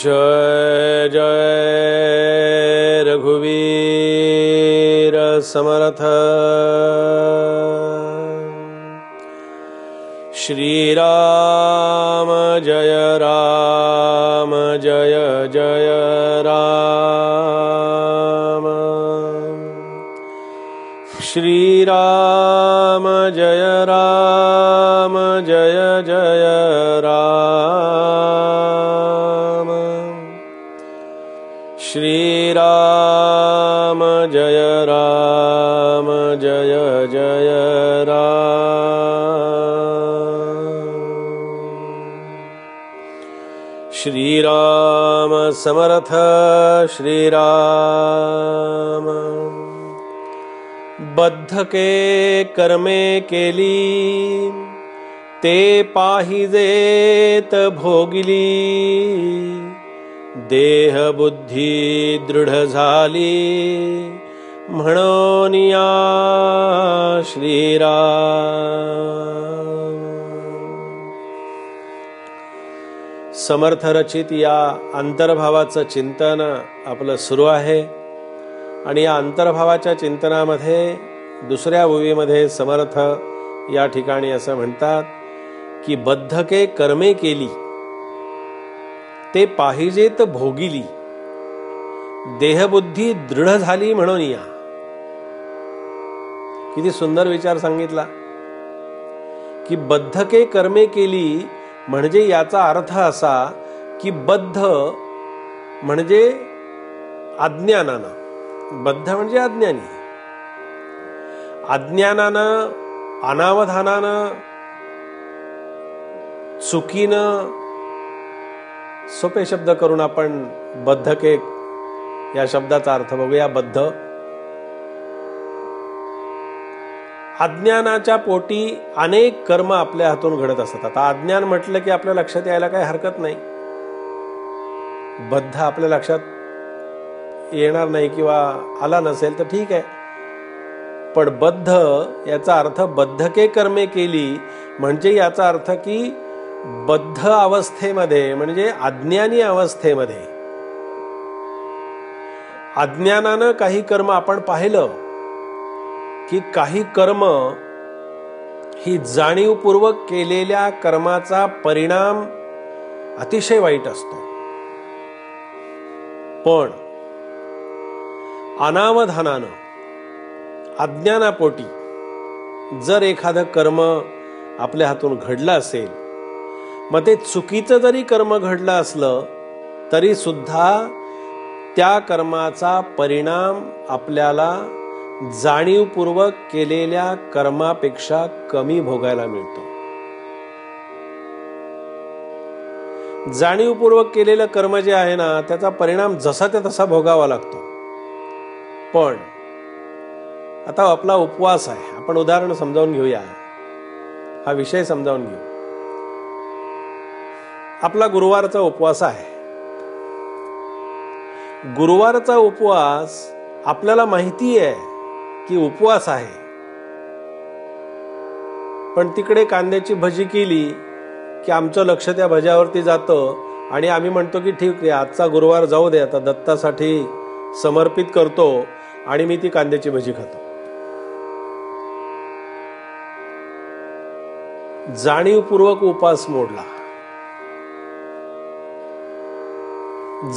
जय जय रघुवीर समर्थ। श्री राम जय राम जय जय राम। श्री राम जय राम जय जय राम। श्री राम जय राम जय जय राम। श्री राम समर्थ। श्री राम। बद्ध के कर्मे केली ते पाहिजेत भोगिली। देह बुद्धी दृढ झाली म्हणून या श्रीराम। समर्थ रचित या अंतर्भावाचं चिंतन आपलं सुरू आहे आणि या अंतर्भावाच्या चिंतनामध्ये दुसऱ्या ओवीमध्ये समर्थ या ठिकाणी असं म्हणतात की बद्धके कर्मे केली ते पाहिजेत भोगिली। देहबुद्धी दृढ झाली म्हणून या। किती सुंदर विचार सांगितला की बद्धके कर्मे केली म्हणजे याचा अर्थ असा की बद्ध म्हणजे अज्ञानानं, बद्ध म्हणजे अज्ञानी, अज्ञानानं, अनावधानानं, चुकीनं, सोपे शब्द करून आपण बद्धके या शब्दाचा अर्थ बघूया। बद्ध अज्ञानाच्या पोटी अनेक कर्म आपल्या हातून घडत असतात। आता अज्ञान म्हटलं की आपल्या लक्षात यायला काही हरकत नाही, बद्ध आपल्या लक्षात येणार नाही किंवा आला नसेल तर ठीक आहे, पण बद्ध याचा अर्थ बद्धके कर्मे केली म्हणजे याचा अर्थ की बद्ध अवस्थेमध्ये म्हणजे अज्ञानी अवस्थेमध्ये अज्ञानानं काही कर्म आपण पाहिलं की काही कर्म ही जाणीवपूर्वक केलेल्या कर्माचा परिणाम अतिशय वाईट असतो। पण अनावधानानं, अज्ञानापोटी जर एखादं कर्म आपल्या हातून घडलं असेल, मग ते चुकीचं जरी कर्म घडलं असलं तरी सुद्धा त्या कर्माचा परिणाम आपल्याला जाणीवपूर्वक केलेल्या कर्मापेक्षा कमी भोगायला मिळतो। जाणीवपूर्वक केलेलं कर्म जे आहे ना त्याचा परिणाम जसा त्या तसा भोगावा लागतो। पण आता आपला उपवास आहे, आपण उदाहरण समजावून घेऊया, हा विषय समजावून घेऊ। आपला गुरुवारचा उपवास आहे। गुरुवारचा उपवास आपल्याला माहिती आहे की उपवास आहे, पण तिकडे कांद्याची भजी केली की आमचं लक्ष त्या भज्यावरती जातं आणि आम्ही म्हणतो की ठीक आहे आजचा गुरुवार जाऊ दे, आता दत्तासाठी समर्पित करतो आणि मी ती कांद्याची भजी खातो। जाणीवपूर्वक उपवास मोडला।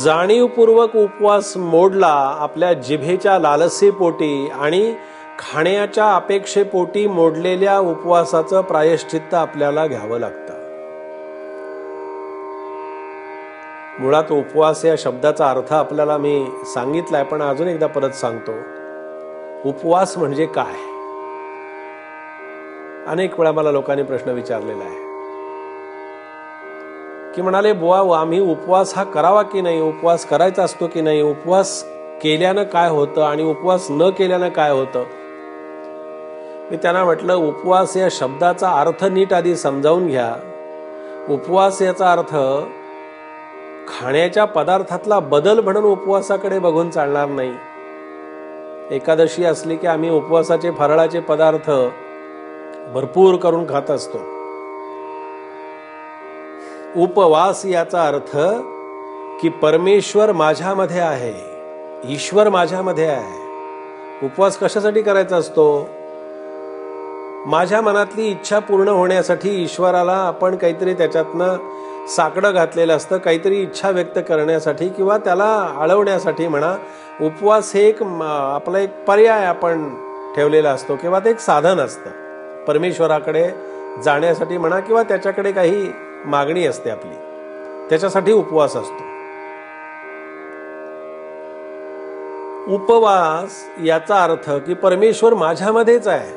जाणीवपूर्वक उपवास मोडला आपल्या जिभेच्या लालसेपोटी आणि खाण्याच्या अपेक्षेपोटी मोडलेल्या उपवासाचं प्रायश्चित्त आपल्याला घ्यावं लागतं। मुळात उपवास या शब्दाचा अर्थ आपल्याला मी सांगितलाय, पण अजून एकदा परत सांगतो। उपवास म्हणजे काय? अनेक वेळा मला लोकांनी प्रश्न विचारलेला आहे की म्हणाले बुवा आम्ही उपवास हा करावा की नाही, उपवास करायचा असतो की नाही, उपवास केल्यानं काय होतं आणि उपवास न केल्यानं काय होतं। मी त्यांना म्हटलं उपवास या शब्दाचा अर्थ नीट आधी समजावून घ्या। उपवास याचा अर्थ खाण्याच्या पदार्थातला बदल म्हणून उपवासाकडे बघून चालणार नाही। एकादशी असली की आम्ही उपवासाचे फराळाचे पदार्थ भरपूर करून खात असतो। उपवास याचा अर्थ की परमेश्वर माझ्यामध्ये आहे, ईश्वर माझ्यामध्ये आहे. उपवास कशासाठी करायचा असतो? माझ्या मनातली इच्छा पूर्ण होण्यासाठी ईश्वराला आपण काहीतरी त्याच्यातनं साकडं घातलेलं असतं, काहीतरी इच्छा व्यक्त करण्यासाठी किंवा त्याला आळवण्यासाठी म्हणा. उपवास हे आपला एक पर्याय आपण ठेवलेला असतो किंवा ते एक साधन असतं परमेश्वराकडे जाण्यासाठी म्हणा, किंवा त्याच्याकडे काही मागणी असते आपली, त्याच्यासाठी उपवास असतो. उपवास याचा अर्थ की परमेश्वर माझ्यामध्येच आहे,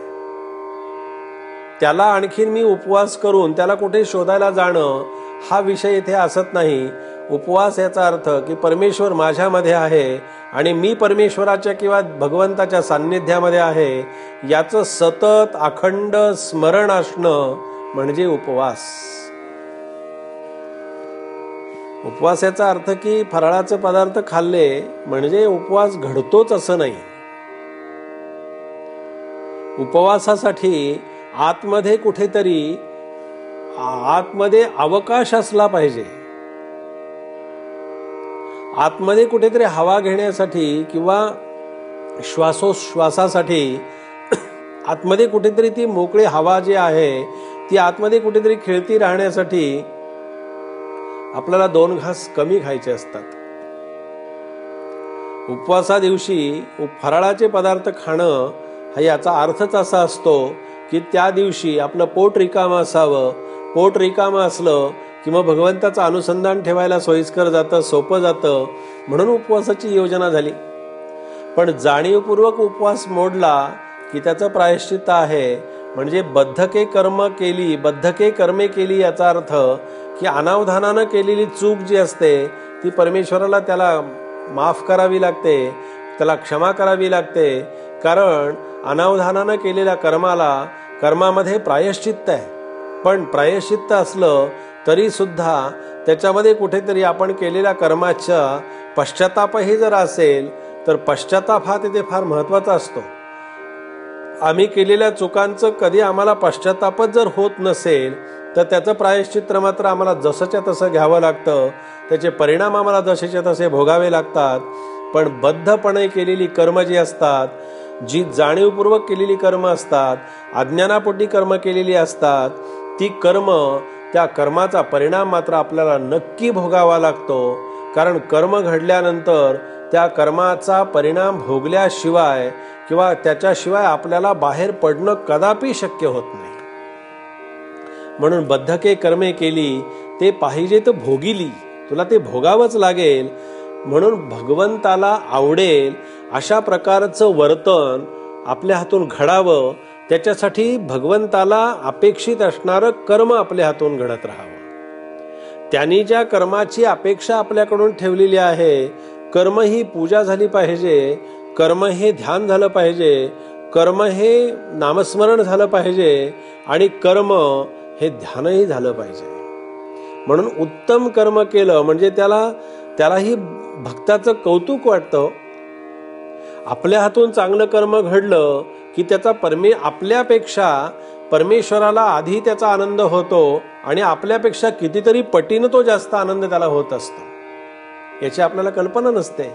त्याला आणखीन मी उपवास करून त्याला कुठे शोधायला जाणं हा विषय इथे असत नाही. उपवास याचा अर्थ की परमेश्वर माझ्यामध्ये आहे आणि मी परमेश्वराच्या किंवा भगवंताच्या सान्निध्यामध्ये आहे, याचं सतत अखंड स्मरण असणं म्हणजे उपवास. उपवास याचा अर्थ की फराळाचे पदार्थ खाल्ले म्हणजे उपवास घडतोच असं नाही. उपवासासाठी आतमध्ये कुठेतरी आतमध्ये अवकाश असला पाहिजे. आतमध्ये कुठेतरी हवा घेण्यासाठी किंवा श्वासोश्वासासाठी आतमध्ये कुठेतरी ती मोकळी हवा जी आहे ती आतमध्ये कुठेतरी खेळती राहण्यासाठी आपल्याला 2 घास कमी खायचे असतात. उपवासा दिवशी फराळाचे पदार्थ खाणं हा याचा अर्थच असा असतो की त्या दिवशी आपलं पोट रिकामं असावं. पोट रिकामं असलं की मग भगवंताचं अनुसंधान ठेवायला सोयीस्कर जातं, सोपं जातं, म्हणून उपवासाची योजना झाली. पण जाणीवपूर्वक उपवास मोडला की त्याचं प्रायश्चित्त आहे. म्हणजे बद्धके कर्मे केली याचा अर्थ की अनावधानानं केलेली चूक जी असते ती परमेश्वराला त्याला माफ करावी लागते, त्याला क्षमा करावी लागते. कारण अनावधानानं केलेल्या कर्मामध्ये प्रायश्चित्त आहे. पण प्रायश्चित्त असलं तरी सुद्धा त्याच्यामध्ये कुठेतरी आपण केलेल्या कर्माचा पश्चातापही जर असेल तर पश्चाताप हा तिथे फार महत्वाचा असतो. आम्ही केलेल्या चुकांचं कधी आम्हाला पश्चातापच जर होत नसेल तर त्याचं प्रायश्चित्त मात्र आम्हाला जसंच्या तसं घ्यावं लागतं, त्याचे परिणाम आम्हाला जसेच्या तसे भोगावे लागतात. पण बद्धपणे केलेली कर्म जी असतात, जी जाणीवपूर्वक केलेली कर्म असतात, अज्ञानापोटी कर्म केलेली असतात, ती कर्म, त्या कर्माचा परिणाम मात्र आपल्याला नक्की भोगावा लागतो. कारण कर्म घडल्यानंतर त्या कर्माचा परिणाम भोगल्याशिवाय किंवा त्याच्याशिवाय आपल्याला बाहेर पडणं कदापि शक्य होत नाही. म्हणून बद्धके कर्मे केली ते पाहिजे तर भोगिली, तुला ते भोगावंच लागेल. म्हणून भगवंताला आवडेल अशा प्रकारचं वर्तन आपल्या हातून घडावं, त्याच्यासाठी भगवंताला अपेक्षित असणारं कर्म आपल्या हातून घडत राहावं. त्यांनी ज्या कर्माची अपेक्षा आपल्याकडून ठेवलेली आहे, कर्म ही पूजा झाली पाहिजे, कर्म हे ध्यान झालं पाहिजे, कर्म हे नामस्मरण झालं पाहिजे आणि कर्म हे ध्यानही झालं पाहिजे. म्हणून उत्तम कर्म केलं म्हणजे त्यालाही भक्ताचं कौतुक वाटतं. आपल्या हातून चांगलं कर्म घडलं की त्याचा आपल्यापेक्षा परमेश्वराला आधी त्याचा आनंद होतो आणि आपल्यापेक्षा कितीतरी पटीनं तो जास्त आनंद त्याला होत असतो. याची आपल्याला कल्पना नसते.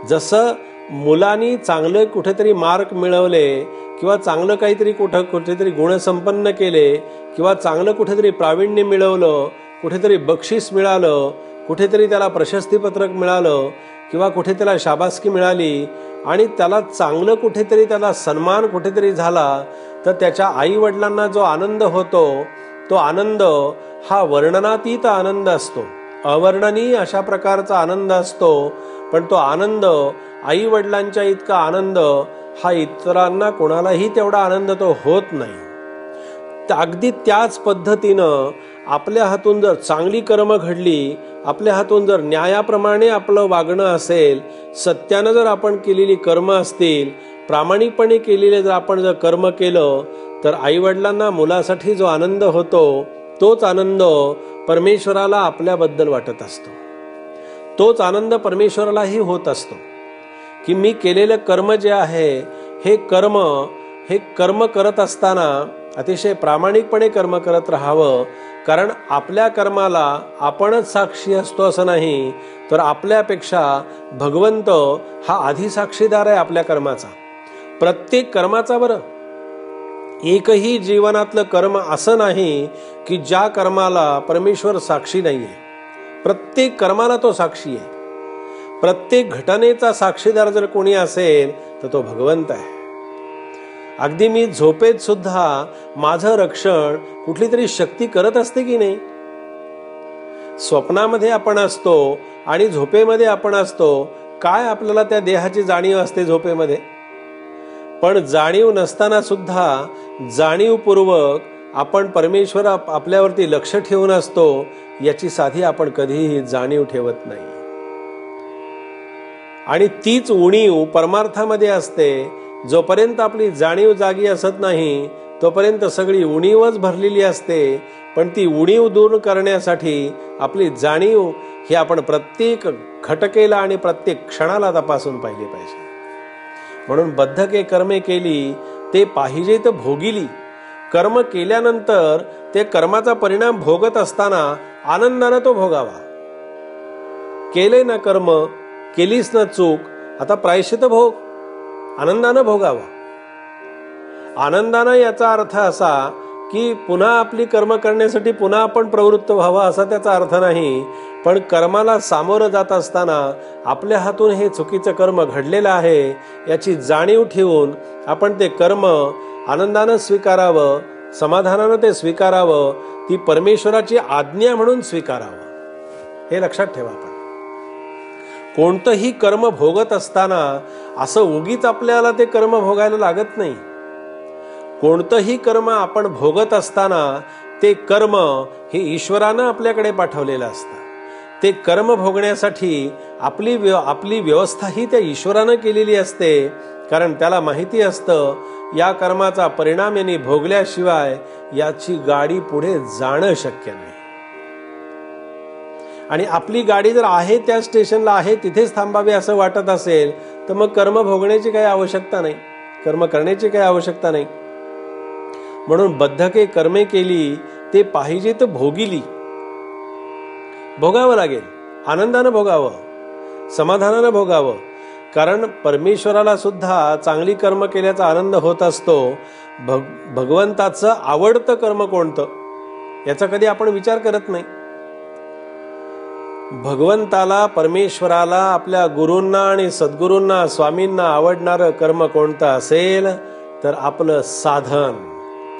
जसं मुलांनी चांगले कुठेतरी मार्क मिळवले किंवा चांगलं काहीतरी कुठेतरी गुणसंपन्न केले किंवा चांगलं कुठेतरी प्रावीण्य मिळवलं, कुठेतरी बक्षीस मिळालं, कुठेतरी त्याला प्रशस्तीपत्रक मिळालं किंवा कुठे त्याला शाबासकी मिळाली आणि त्याला चांगलं कुठेतरी त्याला सन्मान कुठेतरी झाला, तर त्याच्या आई वडिलांना जो आनंद होतो तो आनंद हा वर्णनातीत आनंद असतो, अवर्णनीय अशा प्रकारचा आनंद असतो. पण तो आनंद आई वडिलांच्या इतका आनंद हा इतरांना कोणालाही तेवढा आनंद तो होत नाही. अगदी त्याच पद्धतीनं आपल्या हातून जर चांगली कर्म घडली, आपल्या हातून जर न्यायाप्रमाणे आपलं वागणं असेल, सत्यानं जर आपण केलेली कर्म असतील, प्रामाणिकपणे केलेले जर आपण जर कर्म केलं, तर आईवडिलांना मुलासाठी जो आनंद होतो तोच आनंद परमेश्वराला आपल्याबद्दल वाटत असतो. तोच आनंद परमेश्वरालाही होत असतो की मी केलेलं कर्म जे आहे हे कर्म हे कर्म करत असताना अतिशय प्रामाणिकपणे कर्म करत राहावं. कारण आपल्या कर्माला आपणच साक्षी असतो असं नाही, तर आपल्यापेक्षा भगवंत हा आधी साक्षीदार आहे आपल्या कर्माचा, प्रत्येक कर्माचा. बरं, एकही जीवनातलं कर्म असं नाही की ज्या कर्माला परमेश्वर साक्षी नाहीये. प्रत्येक कर्माला तो साक्षी आहे. प्रत्येक घटनेचा साक्षीदार जर कोणी असेल तर तो भगवंत आहे. अगदी मी झोपेत सुद्धा माझं रक्षण कुठली तरी शक्ती करत असते की नाही. स्वप्नामध्ये आपण असतो आणि झोपेमध्ये आपण असतो. काय आपल्याला त्या देहाची जाणीव असते झोपेमध्ये, पण जाणीव नसताना सुद्धा जाणीवपूर्वक आपण परमेश्वर आपल्यावरती लक्ष ठेवून असतो, याची साधी आपण कधीही जाणीव ठेवत नाही. आणि तीच उणीव परमार्थामध्ये असते. जोपर्यंत आपली जाणीव जागी असत नाही तोपर्यंत सगळी उणीवच भरलेली असते. पण ती उणीव दूर करण्यासाठी आपली जाणीव ही आपण प्रत्येक घटकेला आणि प्रत्येक क्षणाला तपासून पाहिली पाहिजे. म्हणून बद्धके कर्मे केली ते पाहिजे तर भोगिली. कर्म केल्यानंतर ते कर्माचा परिणाम भोगत असताना आनंदानं तो भोगावा. केले ना कर्म, केलीस ना चूक, आता प्रायश्चित भोग, आनंदानं भोगावा. आनंदानं याचा अर्थ असा की पुन्हा आपली कर्म करण्यासाठी पुन्हा आपण प्रवृत्त व्हावं असा त्याचा अर्थ नाही. पण कर्माला सामोरं जात असताना आपल्या हातून हे चुकीचं कर्म घडलेलं आहे याची जाणीव ठेवून आपण ते कर्म आनंदानं स्वीकारावं, समाधानानं ते स्वीकारावं, ती परमेश्वराची आज्ञा म्हणून स्वीकारावं. हे लक्षात ठेवा. आपण कोणतंही कर्म भोगत असताना असं उगीच आपल्याला ते कर्म भोगायला लागत नाही. कोणतंही कर्म आपण भोगत असताना ते कर्म हे ईश्वरानं आपल्याकडे पाठवलेलं असतं. ते कर्म भोगण्यासाठी आपली व्यवस्था ही त्या ईश्वरानं केलेली असते. कारण त्याला माहिती असतं या कर्माचा परिणाम यांनी भोगल्याशिवाय याची गाडी पुढे जाणं शक्य नाही. आणि आपली गाडी जर आहे त्या स्टेशनला आहे तिथेच थांबावी असं वाटत असेल तर मग कर्म भोगण्याची काही आवश्यकता नाही, कर्म करण्याची काही आवश्यकता नाही. म्हणून बद्धके कर्मे केली ते पाहिजे तर भोगिली. भोगावं लागेल, आनंदानं भोगावं, समाधानानं भोगावं. कारण परमेश्वराला सुद्धा चांगली कर्म केल्याचा आनंद होत असतो. भगवंताचं आवडतं कर्म कोणतं याचा कधी आपण विचार करत नाही. भगवंताला, परमेश्वराला, आपल्या गुरूंना आणि सद्गुरूंना, स्वामींना आवडणारं कर्म कोणतं असेल तर आपलं साधन,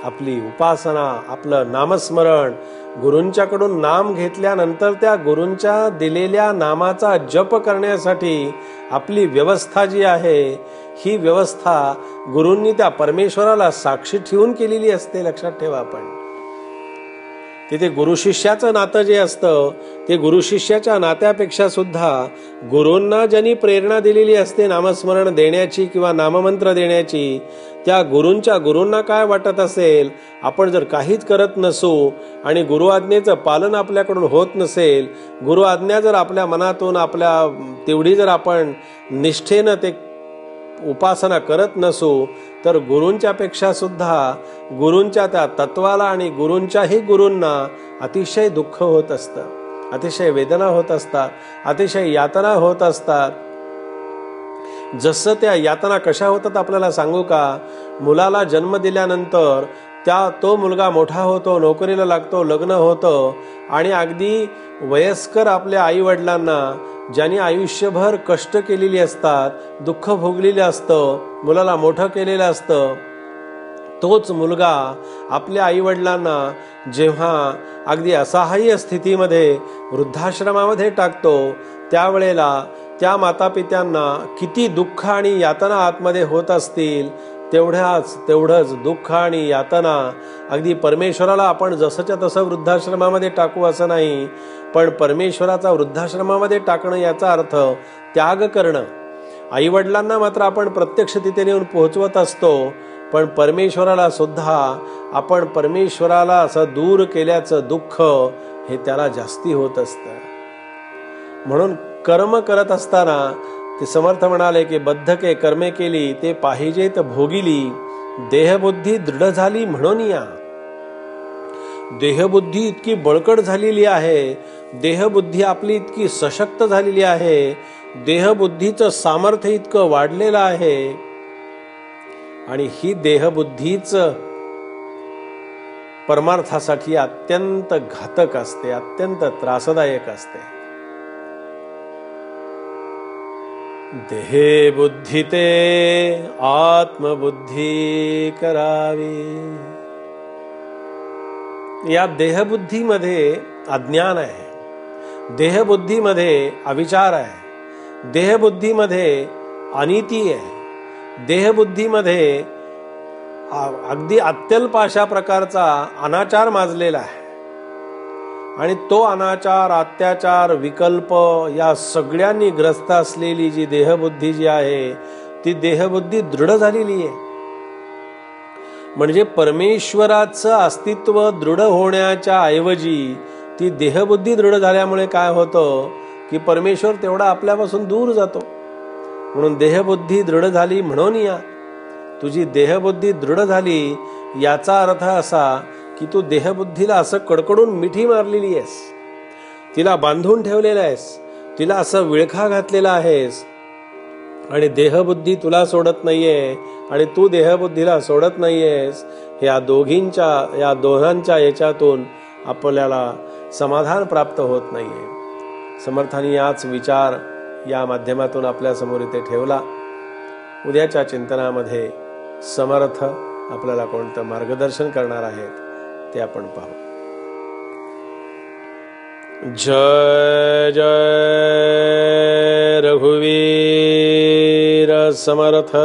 आपली उपासना, आपलं नामस्मरण. गुरूंच्याकडून नाम घेतल्यानंतर त्या गुरूंच्या दिलेल्या नामाचा जप करण्यासाठी आपली व्यवस्था जी आहे ही व्यवस्था गुरूंनी त्या परमेश्वराला साक्षी ठेवून केलेली असते. लक्षात ठेवा. आपण तिथे गुरु शिष्याचं नातं जे असतं ते गुरु शिष्याच्या नात्यापेक्षा सुद्धा गुरूंना ज्यांनी प्रेरणा दिलेली असते नामस्मरण देण्याची किंवा नाममंत्र देण्याची, त्या गुरूंना काय वाटत असेल, आपण जर काहीच करत नसू आणि गुरु आज्ञेचं पालन आपल्याकडून होत नसेल, गुरु आज्ञा जर आपल्या मनातून आपल्या तेवढी जर आपण निष्ठेनं ते उपासना करत नसू तर गुरूंच्या पेक्षा सुद्धा गुरूंच्या त्या तत्वाला आणि गुरूंच्याही गुरूंना अतिशय दुःख होत असतं, अतिशय वेदना होत असतात, अतिशय यातना होत असतात. जसं त्या यातना कशा होतात आपल्याला सांगू का? मुलाला जन्म दिल्यानंतर तो मुलगा मोठा होतो, नोकरीला लागतो, लग्न होतं आणि अगदी वयस्कर आपल्या आई वडिलांना ज्यांनी आयुष्यभर कष्ट केलेली असतात, दुःख भोगलेलं असतं, मुलाला मोठं केलेलं असतं, तोच मुलगा आपल्या आई वडिलांना जेव्हा अगदी असहाय्य स्थितीमध्ये वृद्धाश्रमामध्ये टाकतो त्यावेळेला त्या मातापित्यांना किती दुःख आणि यातना आतमध्ये होत असतील. तेवढंच दुःख आणि यातना अगदी परमेश्वराला आपण जसंच्या तसं वृद्धाश्रमामध्ये टाकू असं नाही, पण परमेश्वराचा वृद्धाश्रमामध्ये टाकणं याचा अर्थ त्याग करणं. आई वडिलांना मात्र आपण प्रत्यक्ष तिथे नेऊन पोहोचवत असतो, पण परमेश्वराला सुद्धा आपण परमेश्वराला असं दूर केल्याचं दुःख हे त्याला जास्ती होत असतं. म्हणून कर्म करत असताना ते समर्थ म्हणाले की बद्धके कर्मे केली ते पाहिजे तर भोगिली. देहबुद्धी दृढ झाली म्हणून या. देहबुद्धी इतकी बळकट झालेली आहे, देहबुद्धी आपली इतकी सशक्त झालेली आहे, देहबुद्धीचं सामर्थ्य इतकं वाढलेलं आहे आणि ही देहबुद्धीच परमार्थासाठी अत्यंत घातक असते, अत्यंत त्रासदायक असते. देहे बुद्धी ते आत्मबुद्धी करावी. या देहबुद्धीमध्ये अज्ञान आहे, देहबुद्धीमध्ये अविचार आहे, देहबुद्धीमध्ये अनिती आहे, देहबुद्धीमध्ये अगदी अत्यल्प अशा प्रकारचा अनाचार माजलेला आहे. आणि तो अनाचार, अत्याचार, विकल्प या सगळ्यांनी ग्रस्त असलेली जी देहबुद्धी जी आहे ती देहबुद्धी दृढ झालेली आहे. म्हणजे परमेश्वराचं अस्तित्व दृढ होण्याच्या ऐवजी ती देहबुद्धी दृढ झाल्यामुळे काय होतं की परमेश्वर तेवढा आपल्यापासून दूर जातो. म्हणून देहबुद्धी दृढ झाली म्हणून या. तुझी देहबुद्धी दृढ झाली याचा अर्थ असा की तू देहबुद्धीला असं कडकडून मिठी मारलेली आहेस, तिला बांधून ठेवलेला आहेस, तिला असं विळखा घातलेला आहेस आणि देहबुद्धी तुला सोडत नाहीये आणि तू देहबुद्धीला सोडत नाहीयेस. या दोघांच्या याच्यातून आपल्याला समाधान प्राप्त होत नाहीये. समर्थांनी याच विचार या माध्यमातून आपल्या समोर इथे ठेवला. उद्याच्या चिंतनामध्ये समर्थ आपल्याला कोणतं मार्गदर्शन करणार आहेत ते आपण पाहू. जय जय रघुवीर समर्थ.